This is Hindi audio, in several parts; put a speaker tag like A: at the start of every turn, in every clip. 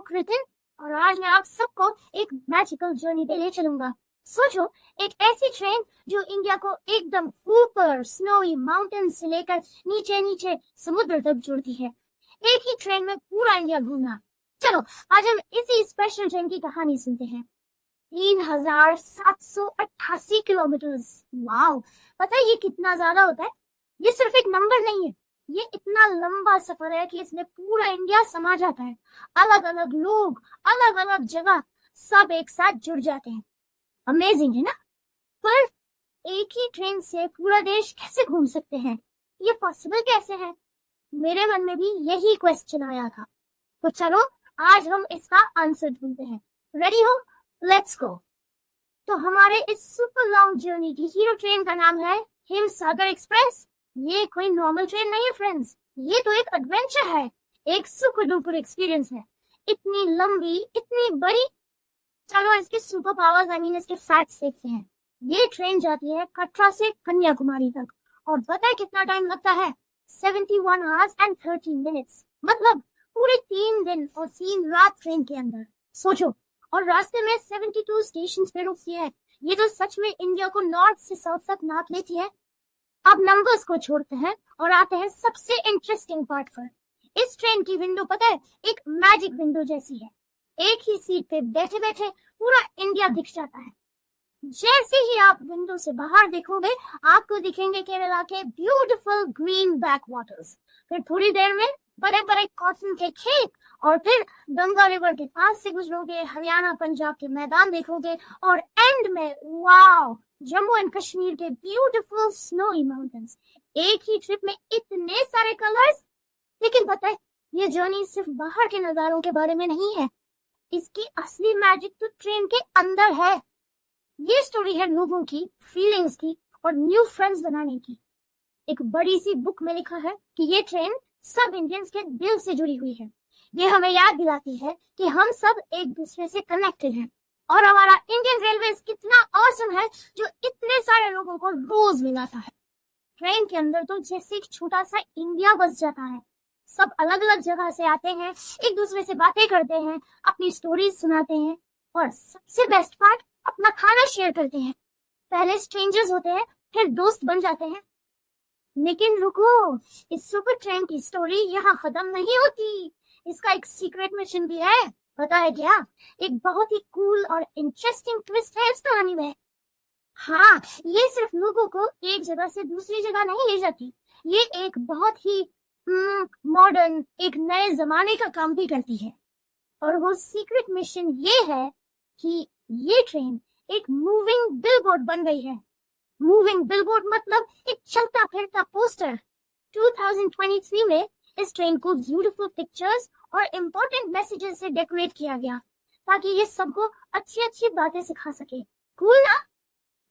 A: कृतिन और आज मैं आप सबको एक मैजिकल जर्नी पे ले चलूंगा। सोचो, एक ऐसी ट्रेन जो इंडिया को एकदम ऊपर स्नोई माउंटेन से लेकर नीचे नीचे समुद्र तक जोड़ती है। एक ही ट्रेन में पूरा इंडिया घूमना। चलो आज हम इसी स्पेशल ट्रेन की कहानी सुनते हैं। 3788 किलोमीटर। वाओ, पता है ये कितना ज्यादा होता है? ये सिर्फ एक नंबर नहीं है, ये इतना लंबा सफर है कि इसमें पूरा इंडिया समा जाता है। अलग अलग लोग, अलग अलग जगह, सब एक साथ जुड़ जाते हैं। अमेजिंग है ना? पर एक ही ट्रेन से पूरा देश कैसे घूम सकते हैं? ये पॉसिबल कैसे है? मेरे मन में भी यही क्वेश्चन आया था। तो चलो आज हम इसका आंसर ढूंढते हैं। रेडी हो? Let's go. तो हमारे इस सुपर लॉन्ग जर्नी की हीरो ट्रेन का नाम है हिमसागर एक्सप्रेस। ये कोई नॉर्मल ट्रेन नहीं है फ्रेंड्स, ये तो एक एडवेंचर है, एक सुपर डुपर एक्सपीरियंस है। इतनी लंबी, इतनी बड़ी। चलो इसके सुपर पावर्स इसके फैक्ट्स देखते हैं। ये ट्रेन जाती है कटरा से कन्याकुमारी तक और पता है कितना टाइम लगता है? 71 आवर्स एंड 13 मिनट्स, मतलब पूरे 3 दिन और 3 रात ट्रेन के अंदर। सोचो, और रास्ते में 72 स्टेशन पे रुकती है। ये तो सच में इंडिया को नॉर्थ से साउथ तक नाप लेती है। अब नंबर्स को छोड़ते हैं और आते हैं सबसे इंटरेस्टिंग पार्ट पर। इस ट्रेन की विंडो पता है एक मैजिक विंडो जैसी है। एक ही सीट पे बैठे बैठे पूरा इंडिया दिख जाता है। जैसे ही आप विंडो से बाहर देखोगे आपको दिखेंगे केरला के ब्यूटीफुल ग्रीन बैक वाटर्स, फिर थोड़ी देर में बड़े बड़े कॉटन के खेत, और फिर गंगा रिवर के पास से गुजरोगे, हरियाणा पंजाब के मैदान देखोगे, और एंड में वाओ, जम्मू एंड कश्मीर के ब्यूटीफुल स्नोई माउंटेन्स। एक ही ट्रिप में इतने सारे कलर्स। लेकिन पता है ये जर्नी सिर्फ बाहर के नजारों के बारे में नहीं है, इसकी असली मैजिक तो ट्रेन के अंदर है। ये स्टोरी है लोगों की, फीलिंग्स की और न्यू फ्रेंड्स बनाने की। एक बड़ी सी बुक में लिखा है कि ये ट्रेन सब इंडियंस के दिल से जुड़ी हुई है। ये हमें याद दिलाती है कि हम सब एक दूसरे से कनेक्टेड हैं और हमारा इंडियन रेलवे कितना ऑसम है जो इतने सारे लोगों को रोज मिलाता है। ट्रेन के अंदर तो जैसे एक छोटा सा इंडिया बस जाता है। सब अलग अलग जगह से आते हैं, एक दूसरे से बातें करते हैं, अपनी स्टोरीज सुनाते हैं और सबसे बेस्ट पार्ट, अपना खाना शेयर करते हैं। पहले स्ट्रेंजर्स होते हैं, फिर दोस्त बन जाते हैं। लेकिन रुको, इस सुपर ट्रेन की स्टोरी यहाँ खत्म नहीं होती। इसका एक सीक्रेट मिशन भी है। पता है क्या? एक बहुत ही कूल और इंटरेस्टिंग ट्विस्ट है इस कहानी में। हाँ, ये सिर्फ लोगों को एक जगह से दूसरी जगह नहीं ले जाती, ये एक बहुत ही मॉडर्न, एक नए जमाने का काम भी करती है। और वो सीक्रेट मिशन ये है कि ये ट्रेन एक मूविंग बिलबोर्ड बन गई है। मूविंग बिलबोर्ड मतलब एक चलता फिरता पोस्टर। 2023 में इस ट्रेन को ब्यूटीफुल पिक्चर्स और इम्पोर्टेंट मैसेजेस से डेकोरेट किया गया ताकि ये सबको अच्छी अच्छी बातें सिखा सके। कूल ना?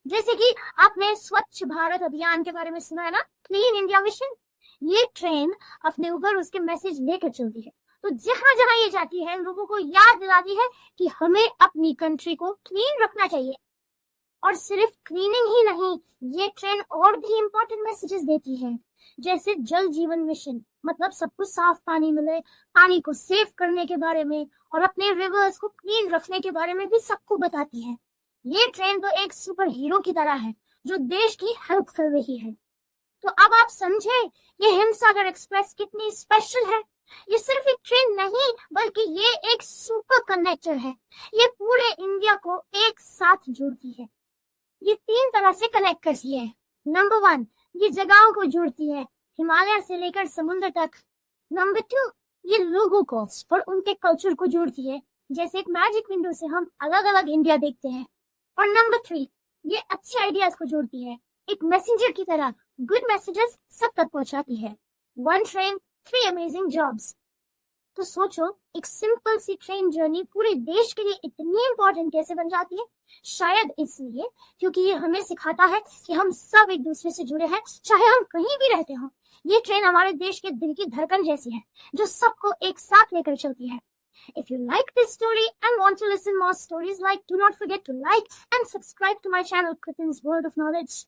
A: जैसे कि आपने स्वच्छ भारत अभियान के बारे में सुना है ना, क्लीन इंडिया मिशन। ये ट्रेन अपने ऊपर उसके मैसेज लेकर चलती है, तो जहां जहां ये जाती है लोगों को याद दिलाती है कि हमें अपनी कंट्री को क्लीन रखना चाहिए। और सिर्फ क्लीनिंग ही नहीं, ये ट्रेन और भी इम्पोर्टेंट मैसेजेस देती है, जैसे जल जीवन मिशन, मतलब सबको साफ पानी मिले, पानी को सेव करने के बारे में और अपने रिवर्स को क्लीन रखने के बारे में भी सबको बताती है। ये ट्रेन तो एक सुपर हीरो की तरह है जो देश की हेल्प कर रही है। तो अब आप समझे ये हिमसागर एक्सप्रेस कितनी स्पेशल है। ये सिर्फ एक ट्रेन नहीं बल्कि ये एक सुपर कनेक्टर है। ये पूरे इंडिया को एक साथ जोड़ती है। ये 3 तरह से कनेक्ट करती है। नंबर 1, ये जगहों को जोड़ती है, हिमालय से लेकर समुद्र तक। नंबर 2, ये लोगों को और उनके कल्चर को जोड़ती है, जैसे एक मैजिक विंडो से हम अलग अलग इंडिया देखते हैं। और नंबर 3, ये अच्छे आइडियाज को जोड़ती है, एक मैसेंजर की तरह गुड मैसेजेस सब तक पहुंचाती है। 1 ट्रेन 3 अमेजिंग जॉब्स। तो सोचो, एक सिंपल सी ट्रेन जर्नी पूरे देश के लिए इतनी इंपॉर्टेंट कैसे बन जाती है? शायद इसलिए क्योंकि ये हमें सिखाता है कि हम सब एक दूसरे से जुड़े हैं, चाहे हम कहीं भी रहते हो। ये ट्रेन हमारे देश के दिल की धड़कन जैसी है जो सबको एक साथ लेकर चलती है। If you like this story and want to listen more stories like, do not forget to like and subscribe to my channel Kritin's World of Knowledge.